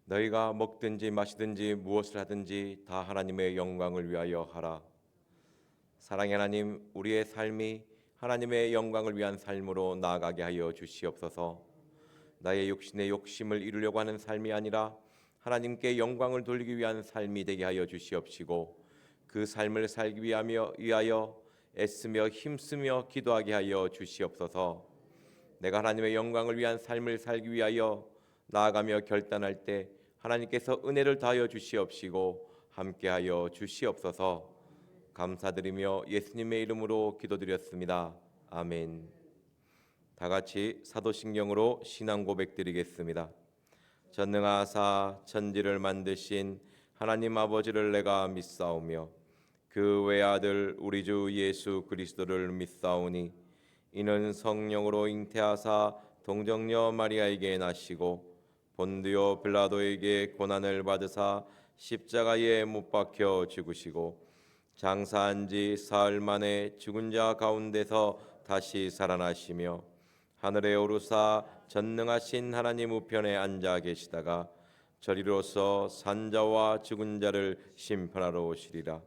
너희가 먹든지 마시든지 무엇을 하든지 다 하나님의 영광을 위하여 하라. 사랑의 하나님, 우리의 삶이 하나님의 영광을 위한 삶으로 나아가게 하여 주시옵소서. 나의 육신의 욕심을 이루려고 하는 삶이 아니라 하나님께 영광을 돌리기 위한 삶이 되게 하여 주시옵시고, 그 삶을 살기 위하여 애쓰며 힘쓰며 기도하게 하여 주시옵소서. 내가 하나님의 영광을 위한 삶을 살기 위하여 나아가며 결단할 때 하나님께서 은혜를 다하여 주시옵시고 함께하여 주시옵소서. 감사드리며 예수님의 이름으로 기도드렸습니다. 아멘. 다 같이 사도신경으로 신앙 고백드리겠습니다. 전능하사 천지를 만드신 하나님 아버지를 내가 믿사오며 그 외아들 우리 주 예수 그리스도를 믿사오니 이는 성령으로 잉태하사 동정녀 마리아에게 나시고 본디오 빌라도에게 고난을 받으사 십자가에 못 박혀 죽으시고 장사한 지 사흘 만에 죽은 자 가운데서 다시 살아나시며 하늘에 오르사 전능하신 하나님 우편에 앉아 계시다가 저리로서 산자와 죽은 자를 심판하러 오시리라.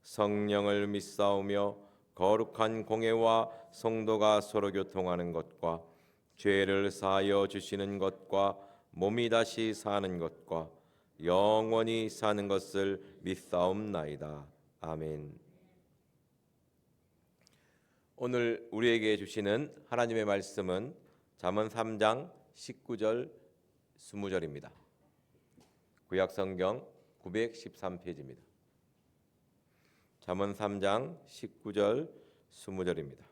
성령을 믿사오며 거룩한 공회와 성도가 서로 교통하는 것과 죄를 사하여 주시는 것과 몸이 다시 사는 것과 영원히 사는 것을 믿사옵나이다. 아멘. 오늘 우리에게 주시는 하나님의 말씀은 잠언 3장 19절 20절입니다. 구약성경 913페이지입니다. 잠언 3장 19절 20절입니다.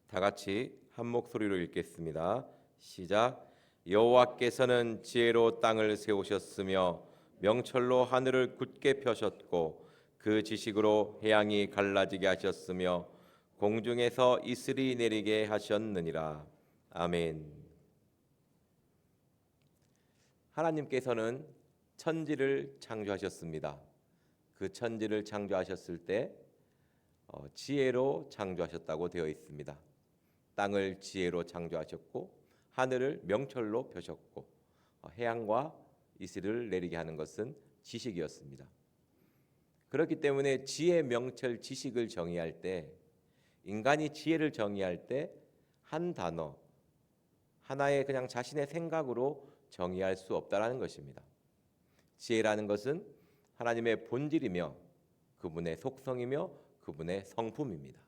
다 같이 한 목소리로 읽겠습니다. 시작. 여호와께서는 지혜로 땅을 세우셨으며 명철로 하늘을 굳게 펴셨고 그 지식으로 해양이 갈라지게 하셨으며 공중에서 이슬이 내리게 하셨느니라. 아멘. 하나님께서는 천지를 창조하셨습니다. 그 천지를 창조하셨을 때 지혜로 창조하셨다고 되어 있습니다. 땅을 지혜로 창조하셨고 하늘을 명철로 펴셨고 해양과 이슬을 내리게 하는 것은 지식이었습니다. 그렇기 때문에 지혜, 명철, 지식을 정의할 때, 인간이 지혜를 정의할 때 한 단어 하나의 그냥 자신의 생각으로 정의할 수 없다라는 것입니다. 지혜라는 것은 하나님의 본질이며 그분의 속성이며 그분의 성품입니다.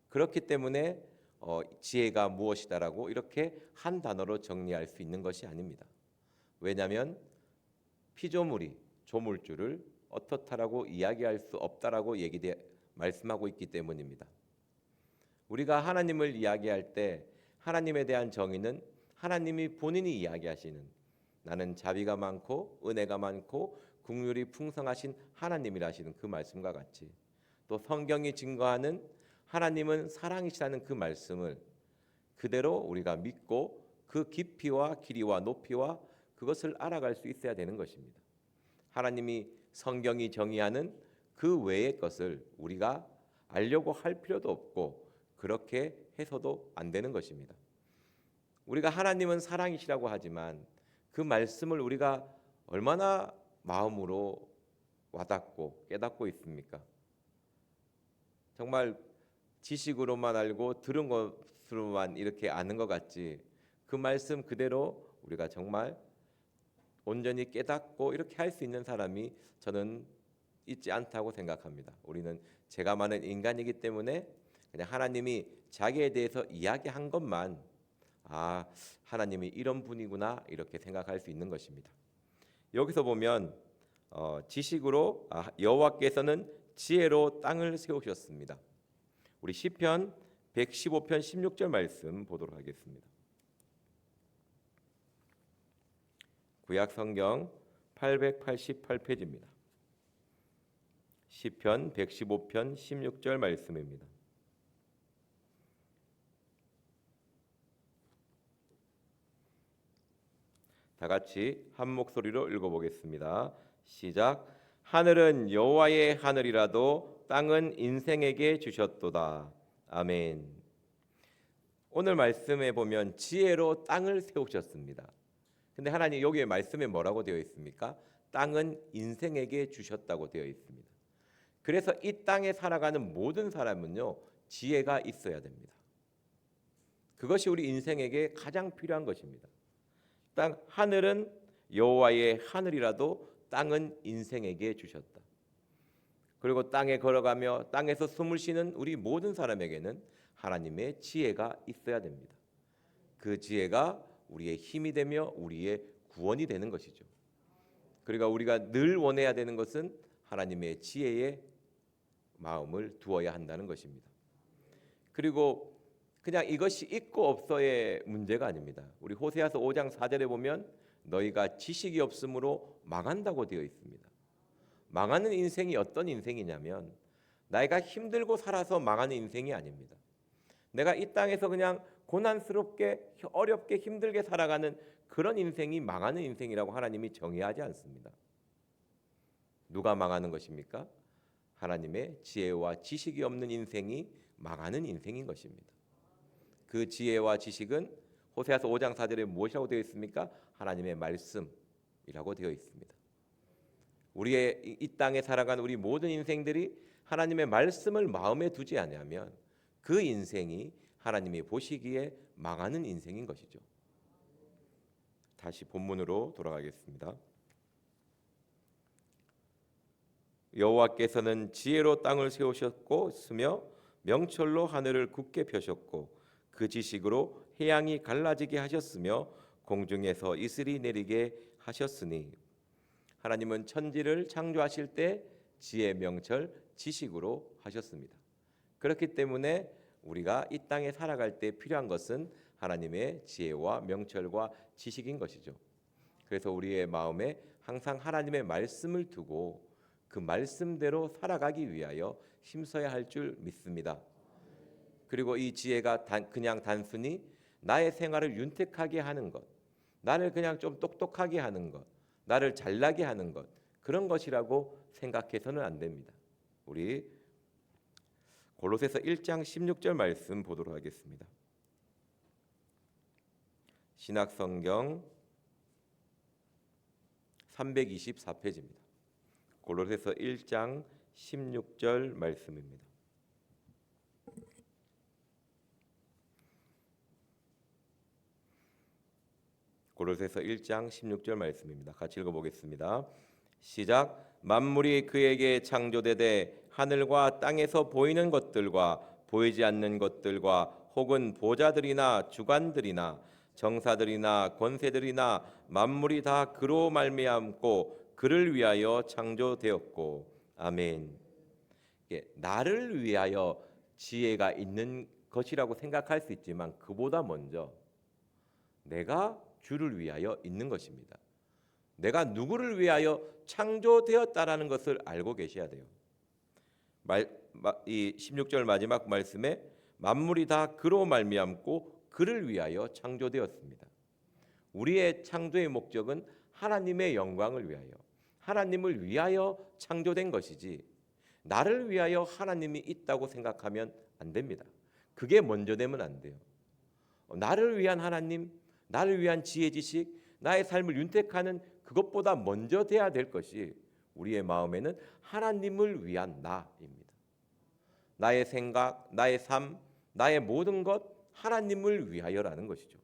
그렇기 때문에 지혜가 무엇이다라고 이렇게 한 단어로 정리할 수 있는 것이 아닙니다. 왜냐하면 피조물이 조물주를 어떻다라고 이야기할 수 없다라고 말씀하고 있기 때문입니다. 우리가 하나님을 이야기할 때 하나님에 대한 정의는 하나님이 본인이 이야기하시는 나는 자비가 많고 은혜가 많고 긍휼이 풍성하신 하나님이라시는 그 말씀과 같이, 또 성경이 증거하는 하나님은 사랑이시라는 그 말씀을 그대로 우리가 믿고 그 깊이와 길이와 높이와 그것을 알아갈 수 있어야 되는 것입니다. 하나님이 성경이 정의하는 그 외의 것을 우리가 알려고 할 필요도 없고 그렇게 해서도 안 되는 것입니다. 우리가 하나님은 사랑이시라고 하지만 그 말씀을 우리가 얼마나 마음으로 와닿고 깨닫고 있습니까? 정말 지식으로만 알고 들은 것으로만 이렇게 아는 것 같지, 그 말씀 그대로 우리가 정말 온전히 깨닫고 이렇게 할 수 있는 사람이 저는 있지 않다고 생각합니다. 우리는 죄가 많은 인간이기 때문에 그냥 하나님이 자기에 대해서 이야기한 것만 하나님이 이런 분이구나 이렇게 생각할 수 있는 것입니다. 여기서 보면 지식으로 여호와께서는 지혜로 땅을 세우셨습니다. 우리 시편 115편 16절 말씀 보도록 하겠습니다. 구약성경 888페이지입니다. 시편 115편 16절 말씀입니다. 다 같이 한 목소리로 읽어보겠습니다. 시작. 하늘은 여호와의 하늘이라도 땅은 인생에게 주셨도다. 아멘. 오늘 말씀에 보면 지혜로 땅을 세우셨습니다. 근데 하나님 여기에 말씀에 뭐라고 되어 있습니까? 땅은 인생에게 주셨다고 되어 있습니다. 그래서 이 땅에 살아가는 모든 사람은요, 지혜가 있어야 됩니다. 그것이 우리 인생에게 가장 필요한 것입니다. 하늘은 여호와의 하늘이라도 땅은 인생에게 주셨다. 그리고 땅에 걸어가며 땅에서 숨을 쉬는 우리 모든 사람에게는 하나님의 지혜가 있어야 됩니다. 그 지혜가 우리의 힘이 되며 우리의 구원이 되는 것이죠. 그러니까 우리가 늘 원해야 되는 것은 하나님의 지혜에 마음을 두어야 한다는 것입니다. 그리고 그냥 이것이 있고 없어의 문제가 아닙니다. 우리 호세아서 5장 4절에 보면 너희가 지식이 없으므로 망한다고 되어 있습니다. 망하는 인생이 어떤 인생이냐면 내가 힘들고 살아서 망하는 인생이 아닙니다. 내가 이 땅에서 그냥 고난스럽게 어렵게 힘들게 살아가는 그런 인생이 망하는 인생이라고 하나님이 정의하지 않습니다. 누가 망하는 것입니까? 하나님의 지혜와 지식이 없는 인생이 망하는 인생인 것입니다. 그 지혜와 지식은 호세아서 5장 4절에 무엇이라고 되어 있습니까? 하나님의 말씀이라고 되어 있습니다. 우리의 이 땅에 살아가는 우리 모든 인생들이 하나님의 말씀을 마음에 두지 않으면 그 인생이 하나님이 보시기에 망하는 인생인 것이죠. 다시 본문으로 돌아가겠습니다. 여호와께서는 지혜로 땅을 세우셨고 스며 명철로 하늘을 굳게 펴셨고 그 지식으로 해양이 갈라지게 하셨으며 공중에서 이슬이 내리게 하셨으니 하나님은 천지를 창조하실 때 지혜, 명철, 지식으로 하셨습니다. 그렇기 때문에 우리가 이 땅에 살아갈 때 필요한 것은 하나님의 지혜와 명철과 지식인 것이죠. 그래서 우리의 마음에 항상 하나님의 말씀을 두고 그 말씀대로 살아가기 위하여 힘써야 할 줄 믿습니다. 그리고 이 지혜가 그냥 단순히 나의 생활을 윤택하게 하는 것, 나를 그냥 좀 똑똑하게 하는 것, 나를 잘나게 하는 것, 그런 것이라고 생각해서는 안 됩니다. 우리 골로새서 1장 16절 말씀 보도록 하겠습니다. 신약성경 324페이지입니다. 골로새서 1장 16절 말씀입니다. 골로새서 1장 16절 말씀입니다. 같이 읽어보겠습니다. 시작. 만물이 그에게 창조되되 하늘과 땅에서 보이는 것들과 보이지 않는 것들과 혹은 보좌들이나 주관들이나 정사들이나 권세들이나 만물이 다 그로 말미암고 그를 위하여 창조되었고 아멘. 나를 위하여 지혜가 있는 것이라고 생각할 수 있지만 그보다 먼저 내가 주를 위하여 있는 것입니다. 내가 누구를 위하여 창조되었다라는 것을 알고 계셔야 돼요. 이 16절 마지막 말씀에 만물이 다 그로 말미암고 그를 위하여 창조되었습니다. 우리의 창조의 목적은 하나님의 영광을 위하여, 하나님을 위하여 창조된 것이지 나를 위하여 하나님이 있다고 생각하면 안 됩니다. 그게 먼저 되면 안 돼요. 나를 위한 하나님, 나를 위한 지혜 지식, 나의 삶을 윤택하는 그것보다 먼저 돼야 될 것이 우리의 마음에는 하나님을 위한 나입니다. 나의 생각, 나의 삶, 나의 모든 것 하나님을 위하여라는 것이죠.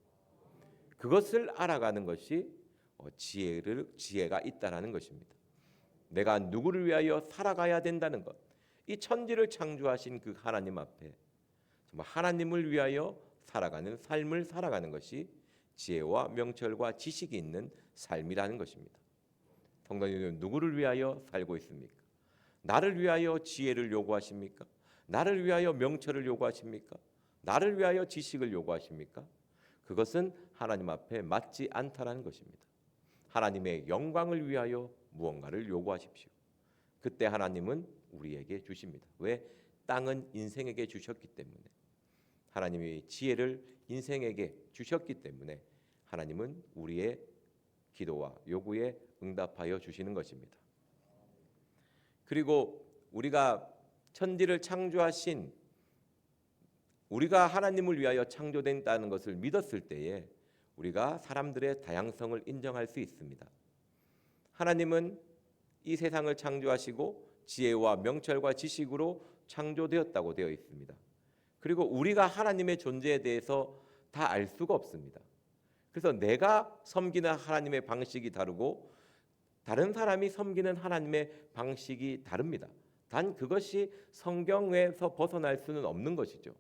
그것을 알아가는 것이 지혜가 있다라는 것입니다. 내가 누구를 위하여 살아가야 된다는 것, 이 천지를 창조하신 그 하나님 앞에 정말 하나님을 위하여 살아가는 삶을 살아가는 것이 지혜와 명철과 지식이 있는 삶이라는 것입니다. 성도님은 누구를 위하여 살고 있습니까? 나를 위하여 지혜를 요구하십니까? 나를 위하여 명철을 요구하십니까? 나를 위하여 지식을 요구하십니까? 그것은 하나님 앞에 맞지 않다라는 것입니다. 하나님의 영광을 위하여 무언가를 요구하십시오. 그때 하나님은 우리에게 주십니다. 왜? 땅은 인생에게 주셨기 때문에, 하나님이 지혜를 인생에게 주셨기 때문에 하나님은 우리의 기도와 요구에 응답하여 주시는 것입니다. 그리고 우리가 천지를 창조하신 우리가 하나님을 위하여 창조된다는 것을 믿었을 때에 우리가 사람들의 다양성을 인정할 수 있습니다. 하나님은 이 세상을 창조하시고 지혜와 명철과 지식으로 창조되었다고 되어 있습니다. 그리고 우리가 하나님의 존재에 대해서 다 알 수가 없습니다. 그래서 내가 섬기는 하나님의 방식이 다르고 다른 사람이 섬기는 하나님의 방식이 다릅니다. 단 그것이 성경에서 벗어날 수는 없는 것이죠.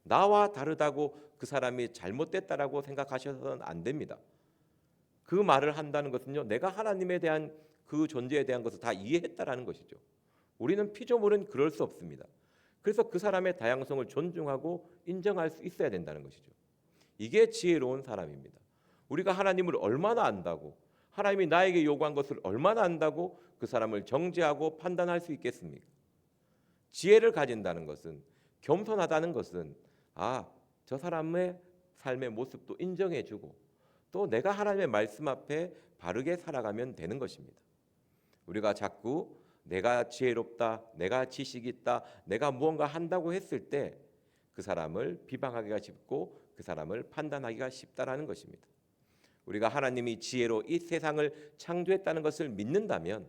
나와 다르다고 그 사람이 잘못됐다라고 생각하셔서는 안 됩니다. 그 말을 한다는 것은요, 내가 하나님에 대한 그 존재에 대한 것을 다 이해했다라는 것이죠. 우리는 피조물은 그럴 수 없습니다. 그래서 그 사람의 다양성을 존중하고 인정할 수 있어야 된다는 것이죠. 이게 지혜로운 사람입니다. 우리가 하나님을 얼마나 안다고, 하나님이 나에게 요구한 것을 얼마나 안다고 그 사람을 정죄하고 판단할 수 있겠습니까? 지혜를 가진다는 것은, 겸손하다는 것은 저 사람의 삶의 모습도 인정해주고 또 내가 하나님의 말씀 앞에 바르게 살아가면 되는 것입니다. 우리가 자꾸 내가 지혜롭다, 내가 지식이 있다, 내가 무언가 한다고 했을 때 그 사람을 비방하기가 쉽고 그 사람을 판단하기가 쉽다라는 것입니다. 우리가 하나님이 지혜로 이 세상을 창조했다는 것을 믿는다면,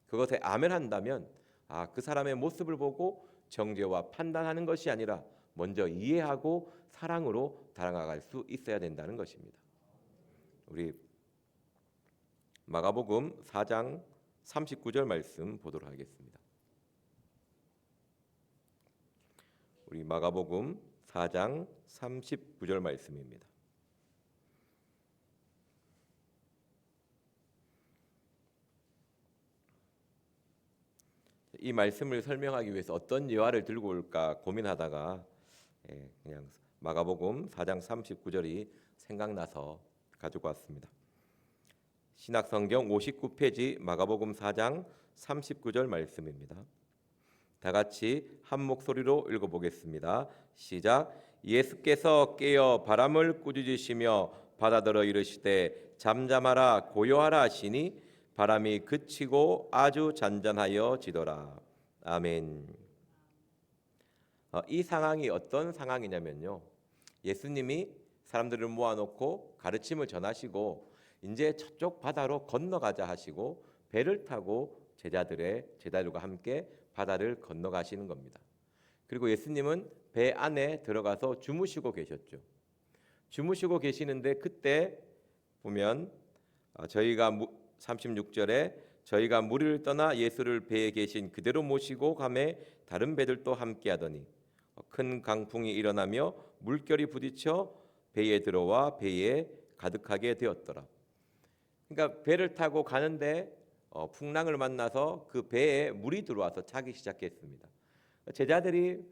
그것에 아멘한다면 그 사람의 모습을 보고 정죄와 판단하는 것이 아니라 먼저 이해하고 사랑으로 다가갈 수 있어야 된다는 것입니다. 우리 마가복음 4장 39절 말씀 보도록 하겠습니다. 우리 마가복음 4장 39절 말씀입니다. 이 말씀을 설명하기 위해서 어떤 예화를 들고 올까 고민하다가 그냥 마가복음 4장 39절이 생각나서 가지고 왔습니다. 신약성경 59페이지 마가복음 4장 39절 말씀입니다. 다 같이 한 목소리로 읽어보겠습니다. 시작. 예수께서 깨어 바람을 꾸짖으시며 바다더러 이르시되 잠잠하라 고요하라 하시니 바람이 그치고 아주 잔잔하여 지더라. 아멘. 이 상황이 어떤 상황이냐면요, 예수님이 사람들을 모아놓고 가르침을 전하시고 이제 저쪽 바다로 건너가자 하시고 배를 타고 제자들과 함께 바다를 건너가시는 겁니다. 그리고 예수님은 배 안에 들어가서 주무시고 계셨죠. 주무시고 계시는데 그때 보면 저희가 36절에 저희가 무리를 떠나 예수를 배에 계신 그대로 모시고 가매 다른 배들도 함께 하더니 큰 강풍이 일어나며 물결이 부딪혀 배에 들어와 배에 가득하게 되었더라. 그러니까 배를 타고 가는데 풍랑을 만나서 그 배에 물이 들어와서 차기 시작했습니다. 제자들이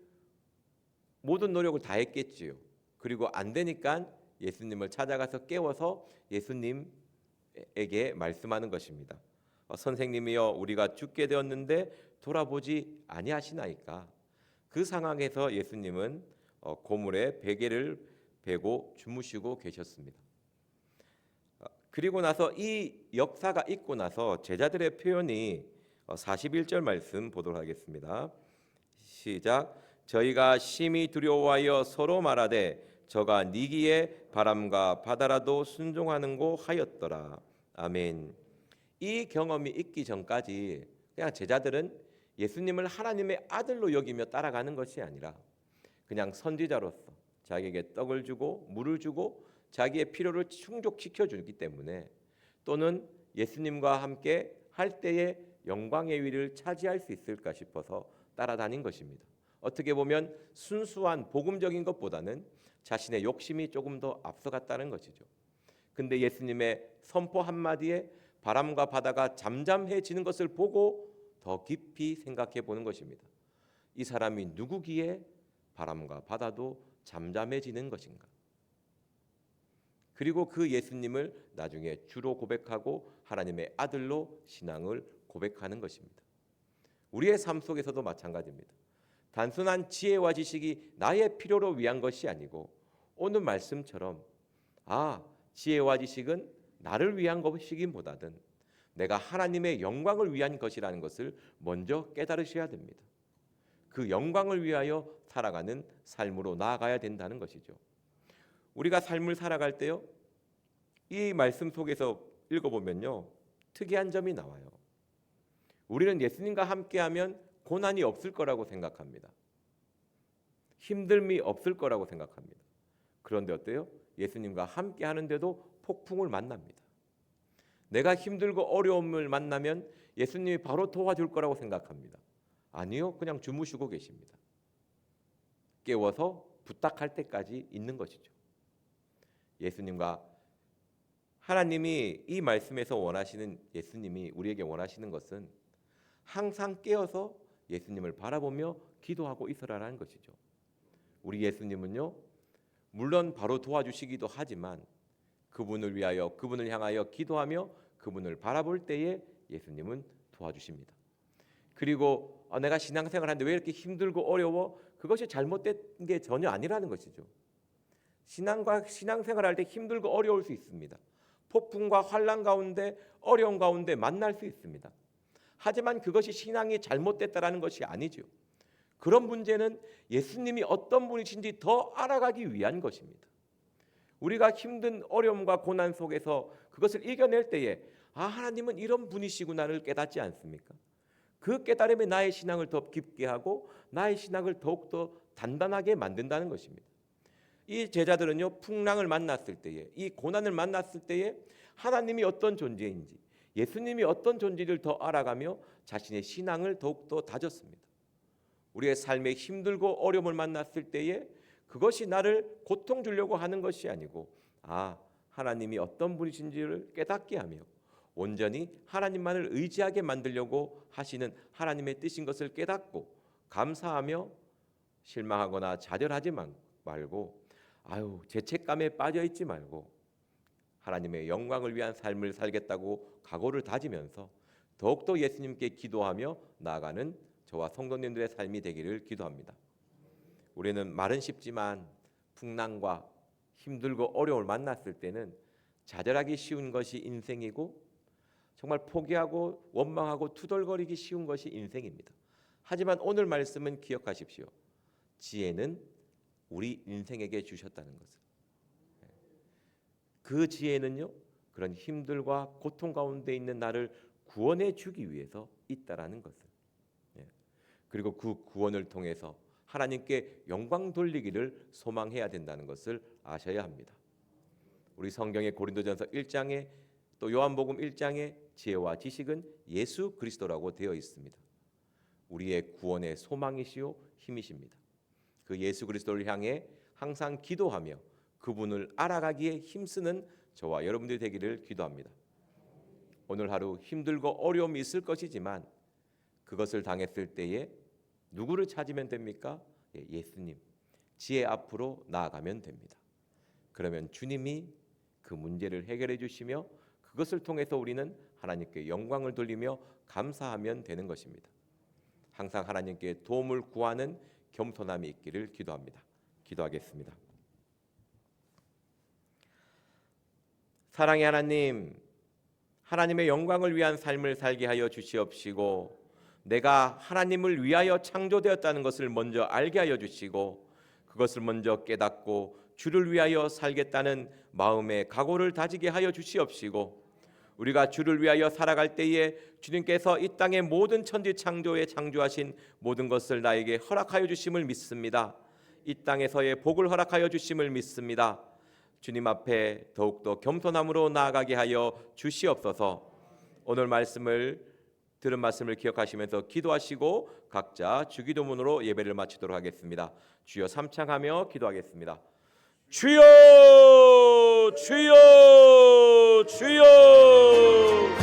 모든 노력을 다 했겠지요. 그리고 안 되니까 예수님을 찾아가서 깨워서 예수님에게 말씀하는 것입니다. 선생님이여, 우리가 죽게 되었는데 돌아보지 아니하시나이까. 그 상황에서 예수님은 고물에 베개를 베고 주무시고 계셨습니다. 그리고 나서 이 역사가 있고 나서 제자들의 표현이 41절 말씀 보도록 하겠습니다. 시작. 저희가 심히 두려워하여 서로 말하되 저가 니기에 바람과 바다라도 순종하는고 하였더라. 아멘. 이 경험이 있기 전까지 그냥 제자들은 예수님을 하나님의 아들로 여기며 따라가는 것이 아니라 그냥 선지자로서 자기에게 떡을 주고 물을 주고 자기의 필요를 충족시켜 주기 때문에, 또는 예수님과 함께 할 때에 영광의 위를 차지할 수 있을까 싶어서 따라다닌 것입니다. 어떻게 보면 순수한 복음적인 것보다는 자신의 욕심이 조금 더 앞서갔다는 것이죠. 근데 예수님의 선포 한마디에 바람과 바다가 잠잠해지는 것을 보고 더 깊이 생각해 보는 것입니다. 이 사람이 누구기에 바람과 바다도 잠잠해지는 것인가? 그리고 그 예수님을 나중에 주로 고백하고 하나님의 아들로 신앙을 고백하는 것입니다. 우리의 삶 속에서도 마찬가지입니다. 단순한 지혜와 지식이 나의 필요로 위한 것이 아니고 오늘 말씀처럼 지혜와 지식은 나를 위한 것이기보다는 내가 하나님의 영광을 위한 것이라는 것을 먼저 깨달으셔야 됩니다. 그 영광을 위하여 살아가는 삶으로 나아가야 된다는 것이죠. 우리가 삶을 살아갈 때요, 이 말씀 속에서 읽어보면요, 특이한 점이 나와요. 우리는 예수님과 함께하면 고난이 없을 거라고 생각합니다. 힘듦이 없을 거라고 생각합니다. 그런데 어때요? 예수님과 함께 하는데도 폭풍을 만납니다. 내가 힘들고 어려움을 만나면 예수님이 바로 도와줄 거라고 생각합니다. 아니요, 그냥 주무시고 계십니다. 깨워서 부탁할 때까지 있는 것이죠. 예수님과 하나님이 이 말씀에서 원하시는, 예수님이 우리에게 원하시는 것은 항상 깨어서 예수님을 바라보며 기도하고 있으라는 것이죠. 우리 예수님은요, 물론 바로 도와주시기도 하지만 그분을 위하여, 그분을 향하여 기도하며 그분을 바라볼 때에 예수님은 도와주십니다. 그리고 내가 신앙생활하는데 왜 이렇게 힘들고 어려워? 그것이 잘못된 게 전혀 아니라는 것이죠. 신앙생활할 때 힘들고 어려울 수 있습니다. 폭풍과 환난 가운데, 어려움 가운데 만날 수 있습니다. 하지만 그것이 신앙이 잘못됐다라는 것이 아니죠. 그런 문제는 예수님이 어떤 분이신지 더 알아가기 위한 것입니다. 우리가 힘든 어려움과 고난 속에서 그것을 이겨낼 때에 하나님은 이런 분이시구나를 깨닫지 않습니까? 그 깨달음이 나의 신앙을 더 깊게 하고 나의 신앙을 더욱더 단단하게 만든다는 것입니다. 이 제자들은요, 풍랑을 만났을 때에, 이 고난을 만났을 때에 하나님이 어떤 존재인지, 예수님이 어떤 존재를 더 알아가며 자신의 신앙을 더욱더 다졌습니다. 우리의 삶에 힘들고 어려움을 만났을 때에 그것이 나를 고통 주려고 하는 것이 아니고 하나님이 어떤 분이신지를 깨닫게 하며 온전히 하나님만을 의지하게 만들려고 하시는 하나님의 뜻인 것을 깨닫고 감사하며 실망하거나 좌절하지 말고 죄책감에 빠져있지 말고 하나님의 영광을 위한 삶을 살겠다고 각오를 다지면서 더욱더 예수님께 기도하며 나아가는 저와 성도님들의 삶이 되기를 기도합니다. 우리는 말은 쉽지만 풍랑과 힘들고 어려움을 만났을 때는 좌절하기 쉬운 것이 인생이고 정말 포기하고 원망하고 투덜거리기 쉬운 것이 인생입니다. 하지만 오늘 말씀은 기억하십시오. 지혜는 우리 인생에게 주셨다는 것을. 그 지혜는요, 그런 힘들과 고통 가운데 있는 나를 구원해 주기 위해서 있다라는 것을. 그리고 그 구원을 통해서 하나님께 영광 돌리기를 소망해야 된다는 것을 아셔야 합니다. 우리 성경의 고린도전서 1장에 또 요한복음 1장에 지혜와 지식은 예수 그리스도라고 되어 있습니다. 우리의 구원의 소망이시요 힘이십니다. 그 예수 그리스도를 향해 항상 기도하며 그분을 알아가기에 힘쓰는 저와 여러분들이 되기를 기도합니다. 오늘 하루 힘들고 어려움이 있을 것이지만 그것을 당했을 때에 누구를 찾으면 됩니까? 예수님, 지혜 앞으로 나아가면 됩니다. 그러면 주님이 그 문제를 해결해 주시며 그것을 통해서 우리는 하나님께 영광을 돌리며 감사하면 되는 것입니다. 항상 하나님께 도움을 구하는 겸손함이 있기를 기도합니다. 기도하겠습니다. 사랑의 하나님, 하나님의 영광을 위한 삶을 살게 하여 주시옵시고 내가 하나님을 위하여 창조되었다는 것을 먼저 알게 하여 주시고 그것을 먼저 깨닫고 주를 위하여 살겠다는 마음의 각오를 다지게 하여 주시옵시고 우리가 주를 위하여 살아갈 때에 주님께서 이 땅의 모든 천지 창조에 창조하신 모든 것을 나에게 허락하여 주심을 믿습니다. 이 땅에서의 복을 허락하여 주심을 믿습니다. 주님 앞에 더욱더 겸손함으로 나아가게 하여 주시옵소서. 오늘 들은 말씀을 기억하시면서 기도하시고 각자 주기도문으로 예배를 마치도록 하겠습니다. 주여 삼창하며 기도하겠습니다. 주여 주여 주여